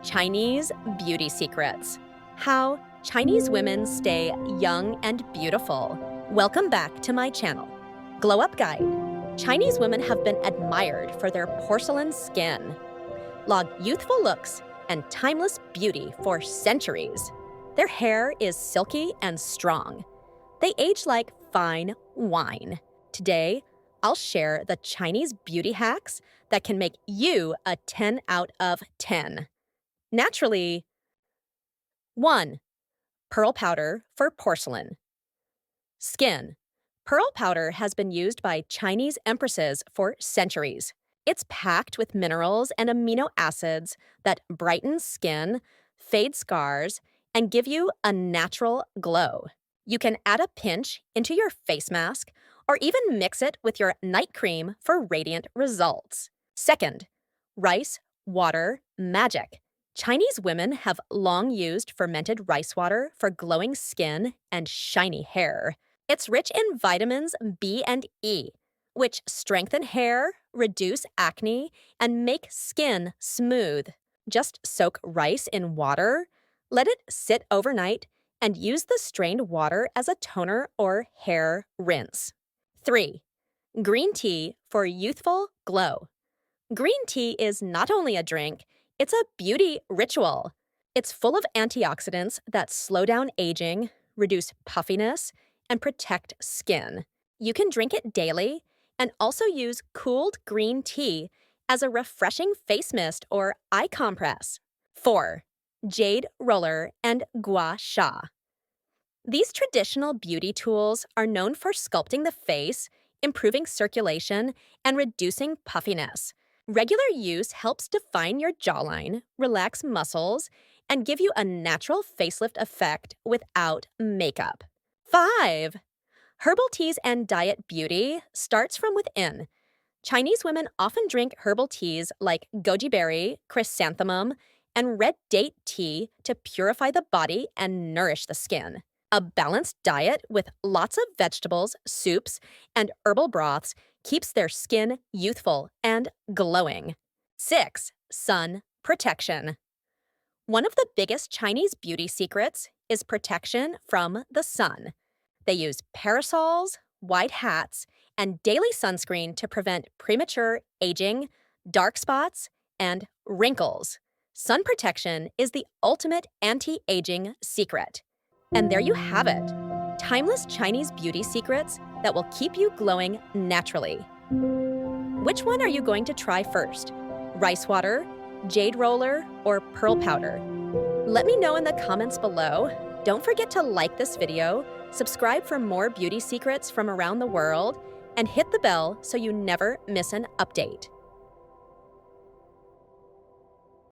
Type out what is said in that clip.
Chinese beauty secrets. How Chinese women stay young and beautiful. Welcome back to my channel. Glow Up Guide. Chinese women have been admired for their porcelain skin. Log youthful looks and timeless beauty for centuries. Their hair is silky and strong. They age like fine wine. Today, I'll share the Chinese beauty hacks that can make you a 10 out of 10. Naturally. 1. Pearl powder for porcelain. Skin. Pearl powder has been used by Chinese empresses for centuries. It's packed with minerals and amino acids that brighten skin, fade scars, and give you a natural glow. You can add a pinch into your face mask or even mix it with your night cream for radiant results. 2. Rice water magic. Chinese women have long used fermented rice water for glowing skin and shiny hair. It's rich in vitamins B and E, which strengthen hair, reduce acne, and make skin smooth. Just soak rice in water, let it sit overnight, and use the strained water as a toner or hair rinse. 3. Green tea for youthful glow. Green tea is not only a drink, it's a beauty ritual. It's full of antioxidants that slow down aging, reduce puffiness, and protect skin. You can drink it daily and also use cooled green tea as a refreshing face mist or eye compress. 4. Jade roller and gua sha. These traditional beauty tools are known for sculpting the face, improving circulation, and reducing puffiness. Regular use helps define your jawline, relax muscles, and give you a natural facelift effect without makeup. 5. Herbal teas and diet beauty starts from within. Chinese women often drink herbal teas like goji berry, chrysanthemum, and red date tea to purify the body and nourish the skin. A balanced diet with lots of vegetables, soups, and herbal broths keeps their skin youthful and glowing. 6. Sun protection. One of the biggest Chinese beauty secrets is protection from the sun. They use parasols, wide hats, and daily sunscreen to prevent premature aging, dark spots, and wrinkles. Sun protection is the ultimate anti-aging secret. And there you have it, timeless Chinese beauty secrets that will keep you glowing naturally. Which one are you going to try first? Rice water, jade roller, or pearl powder? Let me know in the comments below. Don't forget to like this video, subscribe for more beauty secrets from around the world, and hit the bell so you never miss an update.